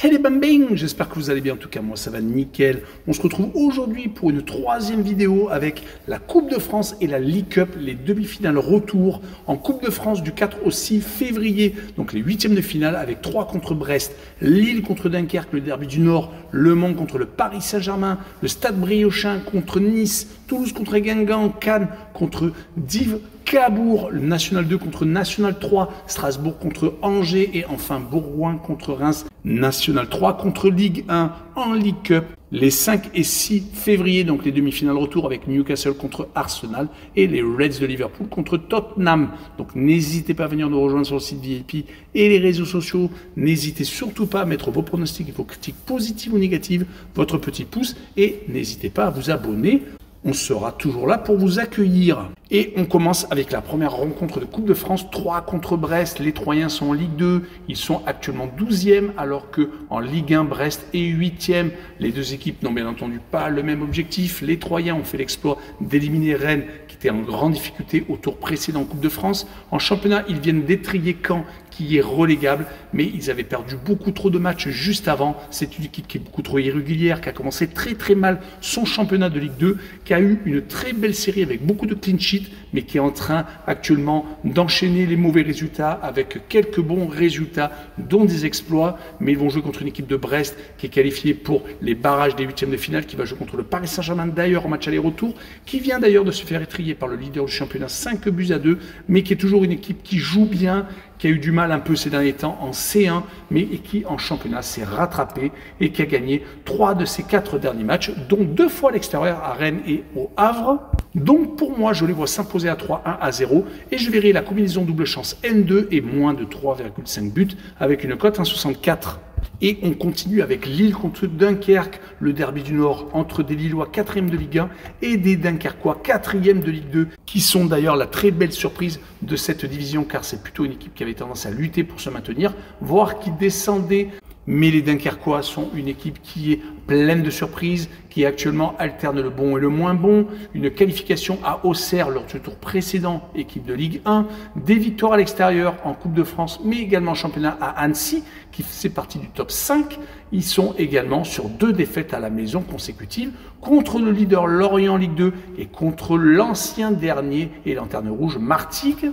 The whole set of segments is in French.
Salut bang, j'espère que vous allez bien, en tout cas moi ça va nickel. On se retrouve aujourd'hui pour une troisième vidéo avec la Coupe de France et la League Cup, les demi-finales retour en Coupe de France du 4 au 6 février. Donc les huitièmes de finale avec 3 contre Brest, Lille contre Dunkerque, le derby du Nord, Le Mans contre le Paris Saint-Germain, le Stade Briochin contre Nice, Toulouse contre Guingamp, Cannes contre Dives, Cabourg, le National 2 contre National 3, Strasbourg contre Angers et enfin Bourgoin contre Reims, National 3 contre Ligue 1 en League Cup. Les 5 et 6 février, donc les demi-finales retour avec Newcastle contre Arsenal et les Reds de Liverpool contre Tottenham. Donc n'hésitez pas à venir nous rejoindre sur le site VIP et les réseaux sociaux. N'hésitez surtout pas à mettre vos pronostics et vos critiques positives ou négatives, votre petit pouce et n'hésitez pas à vous abonner. On sera toujours là pour vous accueillir. Et on commence avec la première rencontre de Coupe de France, 3 contre Brest. Les Troyens sont en Ligue 2, ils sont actuellement 12e, alors qu'en Ligue 1, Brest est 8e. Les deux équipes n'ont bien entendu pas le même objectif. Les Troyens ont fait l'exploit d'éliminer Rennes, qui était en grande difficulté au tour précédent en Coupe de France. En championnat, ils viennent d'étrier Caen, qui est relégable, mais ils avaient perdu beaucoup trop de matchs juste avant. C'est une équipe qui est beaucoup trop irrégulière, qui a commencé très mal son championnat de Ligue 2, qui a eu une très belle série avec beaucoup de clean sheet, mais qui est en train actuellement d'enchaîner les mauvais résultats avec quelques bons résultats, dont des exploits. Mais ils vont jouer contre une équipe de Brest qui est qualifiée pour les barrages des huitièmes de finale, qui va jouer contre le Paris Saint-Germain d'ailleurs en match aller-retour, qui vient d'ailleurs de se faire étrier par le leader du championnat 5-2, mais qui est toujours une équipe qui joue bien, qui a eu du mal un peu ces derniers temps en C1, mais qui en championnat s'est rattrapé et qui a gagné 3 de ses 4 derniers matchs, dont 2 fois à l'extérieur à Rennes et au Havre. Donc pour moi, je les vois s'imposer à 3-1-0 et je verrai la combinaison double chance N2 et moins de 3,5 buts avec une cote 1,64. Et on continue avec Lille contre Dunkerque, le derby du Nord entre des Lillois 4e de Ligue 1 et des Dunkerquois 4e de Ligue 2, qui sont d'ailleurs la très belle surprise de cette division, car c'est plutôt une équipe qui avait tendance à lutter pour se maintenir, voire qui descendait. Mais les Dunkerquois sont une équipe qui est pleine de surprises, qui actuellement alterne le bon et le moins bon, une qualification à Auxerre lors du tour précédent, équipe de Ligue 1, des victoires à l'extérieur en Coupe de France, mais également en championnat à Annecy, qui fait partie du top 5. Ils sont également sur 2 défaites à la maison consécutives, contre le leader Lorient Ligue 2 et contre l'ancien dernier et lanterne rouge Martigues.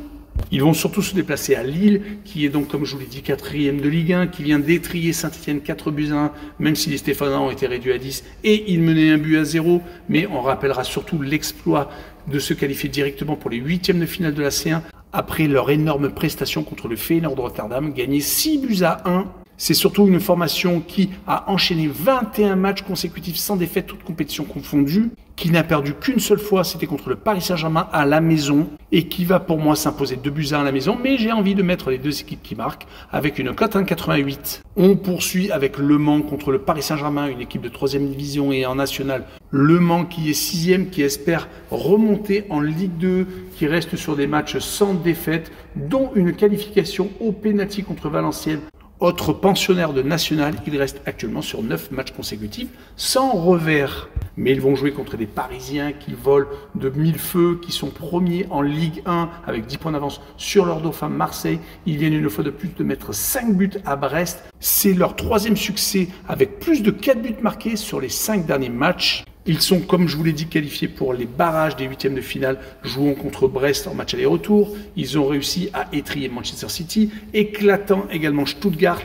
Ils vont surtout se déplacer à Lille, qui est donc, comme je vous l'ai dit, 4e de Ligue 1, qui vient d'étrier Saint-Etienne 4-1, même si les Stéphanois ont été réduits à 10 et ils menaient 1-0. Mais on rappellera surtout l'exploit de se qualifier directement pour les huitièmes de finale de la C1 après leur énorme prestation contre le Feyenoord de Rotterdam, gagné 6-1. C'est surtout une formation qui a enchaîné 21 matchs consécutifs sans défaite, toutes compétitions confondues, qui n'a perdu qu'une seule fois, c'était contre le Paris Saint-Germain à la maison, et qui va pour moi s'imposer 2-1 à la maison, mais j'ai envie de mettre les deux équipes qui marquent, avec une cote 1,88. On poursuit avec Le Mans contre le Paris Saint-Germain, une équipe de 3e division et en national. Le Mans qui est 6e, qui espère remonter en Ligue 2, qui reste sur des matchs sans défaite, dont une qualification au pénalty contre Valenciennes. Autre pensionnaire de national, il reste actuellement sur 9 matchs consécutifs sans revers. Mais ils vont jouer contre des Parisiens qui volent de 1000 feux, qui sont premiers en Ligue 1 avec 10 points d'avance sur leur dauphin Marseille. Ils viennent une fois de plus de mettre 5 buts à Brest. C'est leur 3e succès avec plus de 4 buts marqués sur les 5 derniers matchs. Ils sont, comme je vous l'ai dit, qualifiés pour les barrages des huitièmes de finale, jouant contre Brest en match aller-retour. Ils ont réussi à étrier Manchester City, éclatant également Stuttgart.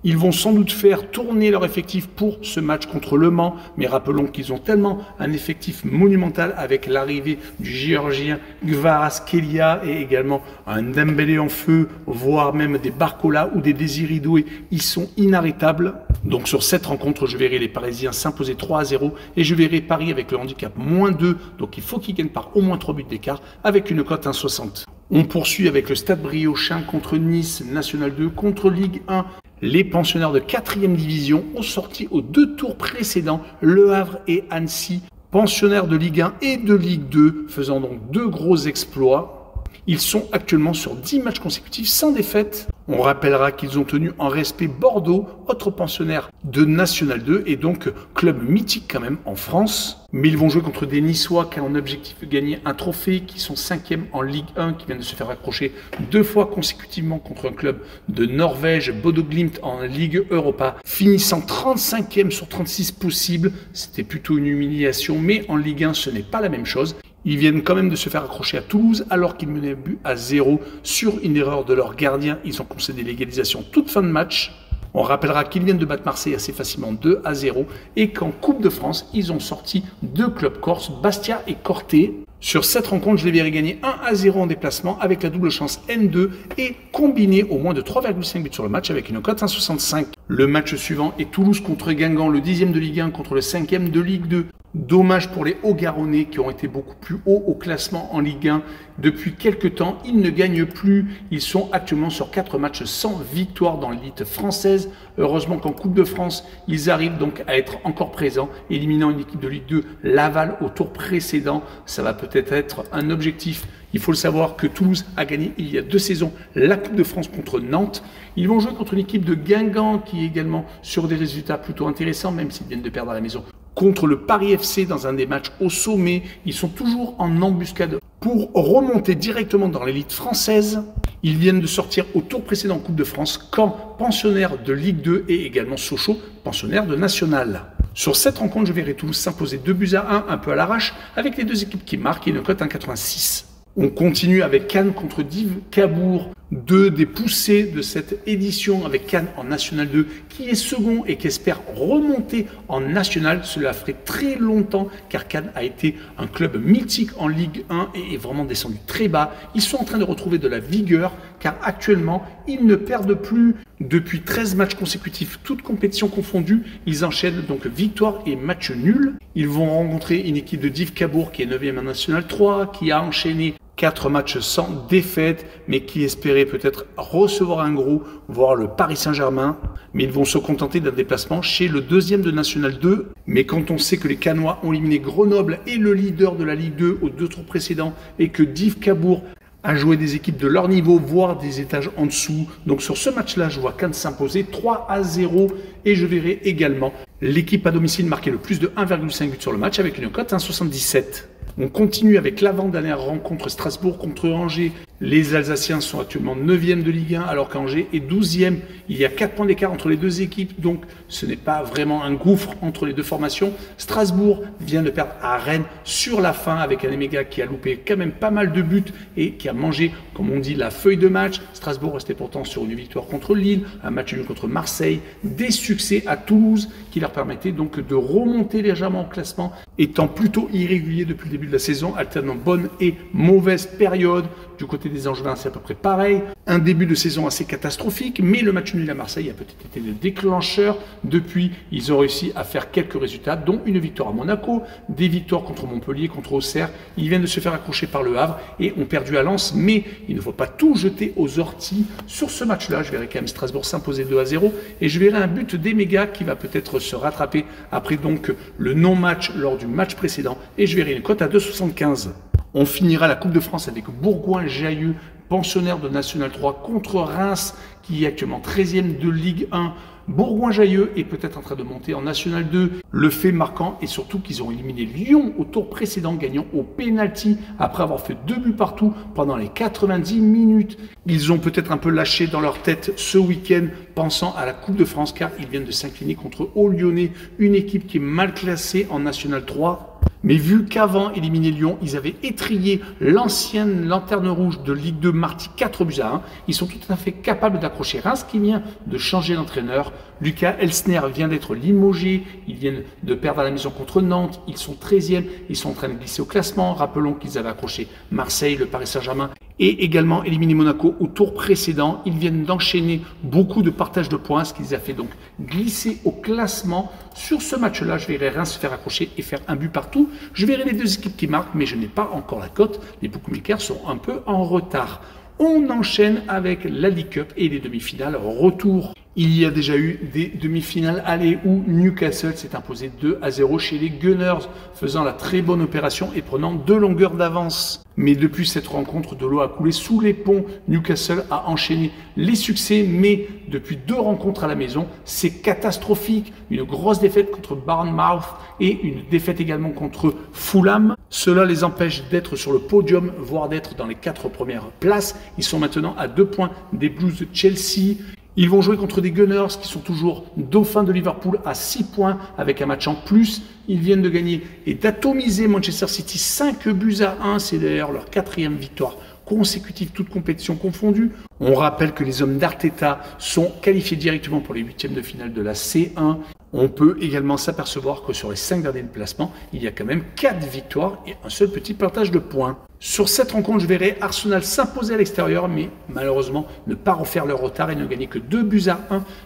Ils vont sans doute faire tourner leur effectif pour ce match contre Le Mans, mais rappelons qu'ils ont tellement un effectif monumental avec l'arrivée du Géorgien Kvaratskhelia et également un Dembélé en feu, voire même des Barcola ou des Désiré Doué. Ils sont inarrêtables. Donc sur cette rencontre, je verrai les Parisiens s'imposer 3-0 et je verrai Paris avec le handicap -2. Donc il faut qu'ils gagnent par au moins 3 buts d'écart avec une cote 1,60. On poursuit avec le Stade Briochin contre Nice, National 2 contre Ligue 1. Les pensionnaires de 4e division ont sorti aux 2 tours précédents Le Havre et Annecy, pensionnaires de Ligue 1 et de Ligue 2, faisant donc 2 gros exploits. Ils sont actuellement sur 10 matchs consécutifs sans défaite. On rappellera qu'ils ont tenu en respect Bordeaux, autre pensionnaire de National 2 et donc club mythique quand même en France. Mais ils vont jouer contre des Niçois qui ont un objectif de gagner un trophée, qui sont 5e en Ligue 1, qui viennent de se faire accrocher 2 fois consécutivement contre un club de Norvège, Bodo Glimt en Ligue Europa, finissant 35e sur 36 possibles. C'était plutôt une humiliation, mais en Ligue 1 ce n'est pas la même chose. Ils viennent quand même de se faire accrocher à Toulouse alors qu'ils menaient un but à 0 sur une erreur de leur gardien. Ils ont concédé l'égalisation toute fin de match. On rappellera qu'ils viennent de battre Marseille assez facilement 2-0 et qu'en Coupe de France, ils ont sorti 2 clubs corses, Bastia et Corté. Sur cette rencontre, je les verrai gagner 1-0 en déplacement avec la double chance N2 et combiner au moins de 3,5 buts sur le match avec une cote 1,65. Le match suivant est Toulouse contre Guingamp, le 10e de Ligue 1 contre le 5e de Ligue 2. Dommage pour les Hauts-Garonnais qui ont été beaucoup plus hauts au classement en Ligue 1. Depuis quelques temps, ils ne gagnent plus. Ils sont actuellement sur 4 matchs sans victoire dans l'élite française. Heureusement qu'en Coupe de France, ils arrivent donc à être encore présents, éliminant une équipe de Ligue 2, Laval, au tour précédent. Ça va peut-être être un objectif. Il faut le savoir que Toulouse a gagné il y a 2 saisons la Coupe de France contre Nantes. Ils vont jouer contre une équipe de Guingamp qui est également sur des résultats plutôt intéressants, même s'ils viennent de perdre à la maison. Contre le Paris FC dans un des matchs au sommet, ils sont toujours en embuscade pour remonter directement dans l'élite française. Ils viennent de sortir au tour précédent en Coupe de France, Caen, pensionnaire de Ligue 2 et également Sochaux, pensionnaire de National. Sur cette rencontre, je verrai Toulouse s'imposer 2-1, un peu à l'arrache, avec les 2 équipes qui marquent et une cote 1,86. On continue avec Cannes contre Div Cabourg, 2 des poussées de cette édition avec Cannes en National 2 qui est second et qui espère remonter en National. Cela ferait très longtemps car Cannes a été un club mythique en Ligue 1 et est vraiment descendu très bas. Ils sont en train de retrouver de la vigueur car actuellement ils ne perdent plus depuis 13 matchs consécutifs, toutes compétitions confondues. Ils enchaînent donc victoire et match nul. Ils vont rencontrer une équipe de Div Cabourg qui est 9e en National 3, qui a enchaîné 4 matchs sans défaite, mais qui espérait peut-être recevoir un gros, voire le Paris Saint-Germain. Mais ils vont se contenter d'un déplacement chez le 2e de National 2. Mais quand on sait que les Cannois ont éliminé Grenoble et le leader de la Ligue 2 aux 2 tours précédents, et que Div Cabourg a joué des équipes de leur niveau, voire des étages en dessous. Donc sur ce match-là, je vois Cannes s'imposer 3-0 et je verrai également l'équipe à domicile marquer le plus de 1,5 but sur le match avec une cote 1,77. On continue avec l'avant-dernière rencontre Strasbourg contre Angers. Les Alsaciens sont actuellement 9e de Ligue 1 alors qu'Angers est 12e. Il y a 4 points d'écart entre les 2 équipes, donc ce n'est pas vraiment un gouffre entre les 2 formations. Strasbourg vient de perdre à Rennes sur la fin avec un Emega qui a loupé quand même pas mal de buts et qui a mangé, comme on dit, la feuille de match. Strasbourg restait pourtant sur une victoire contre Lille, un match nul contre Marseille, des succès à Toulouse qui leur permettaient donc de remonter légèrement au classement, étant plutôt irréguliers depuis le début de la saison, alternant bonne et mauvaise période. Du côté des Angevins, c'est à peu près pareil. Un début de saison assez catastrophique, mais le match nul à Marseille a peut-être été le déclencheur. Depuis, ils ont réussi à faire quelques résultats, dont une victoire à Monaco, des victoires contre Montpellier, contre Auxerre. Ils viennent de se faire accrocher par le Havre et ont perdu à Lens, mais il ne faut pas tout jeter aux orties. Sur ce match-là, je verrai quand même Strasbourg s'imposer 2-0 et je verrai un but d'Emega qui va peut-être se rattraper après donc le non-match lors du match précédent et je verrai une cote à 2,75. On finira la Coupe de France avec Bourgoin-Jallieu, pensionnaire de National 3 contre Reims, qui est actuellement 13e de Ligue 1. Bourgoin-Jallieu est peut-être en train de monter en National 2. Le fait marquant est surtout qu'ils ont éliminé Lyon au tour précédent, gagnant au pénalty après avoir fait 2 buts partout pendant les 90 minutes. Ils ont peut-être un peu lâché dans leur tête ce week-end, pensant à la Coupe de France, car ils viennent de s'incliner contre Haut-Lyonnais, une équipe qui est mal classée en National 3. Mais vu qu'avant éliminer Lyon, ils avaient étrillé l'ancienne lanterne rouge de Ligue 2 Marty 4-1, ils sont tout à fait capables d'accrocher Reims qui vient de changer d'entraîneur. Lucas Elsner vient d'être limogé, ils viennent de perdre à la maison contre Nantes, ils sont 13e, ils sont en train de glisser au classement. Rappelons qu'ils avaient accroché Marseille, le Paris Saint-Germain et également éliminé Monaco au tour précédent. Ils viennent d'enchaîner beaucoup de partage de points, ce qui les a fait donc glisser au classement. Sur ce match-là, je verrai Reims se faire accrocher et faire un but partout. Je verrai les 2 équipes qui marquent, mais je n'ai pas encore la cote. Les bookmakers sont un peu en retard. On enchaîne avec la League Cup et les demi-finales retour. Il y a déjà eu des demi-finales aller où Newcastle s'est imposé 2-0 chez les Gunners, faisant la très bonne opération et prenant 2 longueurs d'avance. Mais depuis cette rencontre, de l'eau a coulé sous les ponts. Newcastle a enchaîné les succès, mais depuis 2 rencontres à la maison, c'est catastrophique. Une grosse défaite contre Bournemouth et une défaite également contre Fulham. Cela les empêche d'être sur le podium, voire d'être dans les 4 premières places. Ils sont maintenant à 2 points des Blues de Chelsea. Ils vont jouer contre des Gunners qui sont toujours dauphins de Liverpool à 6 points avec un match en plus. Ils viennent de gagner et d'atomiser Manchester City 5-1. C'est d'ailleurs leur 4e victoire consécutive, toutes compétitions confondues. On rappelle que les hommes d'Arteta sont qualifiés directement pour les 8e de finale de la C1. On peut également s'apercevoir que sur les 5 derniers placements, il y a quand même 4 victoires et un seul petit partage de points. Sur cette rencontre, je verrai Arsenal s'imposer à l'extérieur, mais malheureusement ne pas refaire leur retard et ne gagner que 2-1.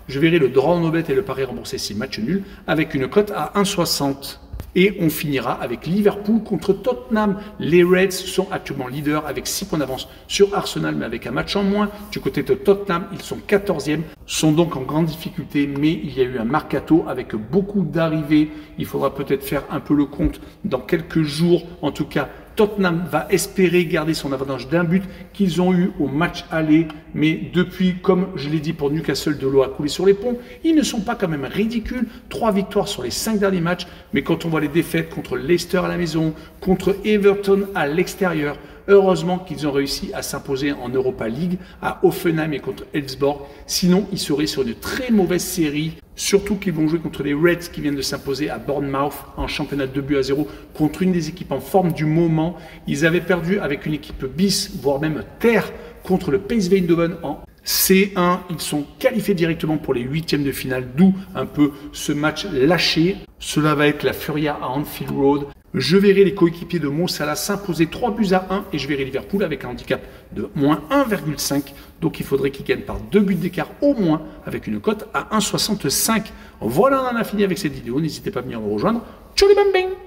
Je verrai le draw no bet et le pari remboursé si match nul avec une cote à 1,60. Et on finira avec Liverpool contre Tottenham. Les Reds sont actuellement leaders avec 6 points d'avance sur Arsenal, mais avec un match en moins. Du côté de Tottenham, ils sont 14e, sont donc en grande difficulté, mais il y a eu un mercato avec beaucoup d'arrivées. Il faudra peut-être faire un peu le compte dans quelques jours. En tout cas, Tottenham va espérer garder son avantage d'un but qu'ils ont eu au match aller. Mais depuis, comme je l'ai dit pour Newcastle, de l'eau a coulé sur les ponts. Ils ne sont pas quand même ridicules. 3 victoires sur les 5 derniers matchs. Mais quand on voit les défaites contre Leicester à la maison, contre Everton à l'extérieur, heureusement qu'ils ont réussi à s'imposer en Europa League à Hoffenheim et contre Elfsborg. Sinon, ils seraient sur une très mauvaise série. Surtout qu'ils vont jouer contre les Reds qui viennent de s'imposer à Bournemouth en championnat 2-0 contre une des équipes en forme du moment. Ils avaient perdu avec une équipe bis, voire même terre, contre le PSV Eindhoven en C1. Ils sont qualifiés directement pour les 8e de finale, d'où un peu ce match lâché. Cela va être la Furia à Anfield Road. Je verrai les coéquipiers de Mo Salah s'imposer 3-1 et je verrai Liverpool avec un handicap de moins 1,5. Donc il faudrait qu'ils gagnent par 2 buts d'écart au moins avec une cote à 1,65. Voilà, on en a fini avec cette vidéo. N'hésitez pas à venir nous rejoindre. Tchou les bambing!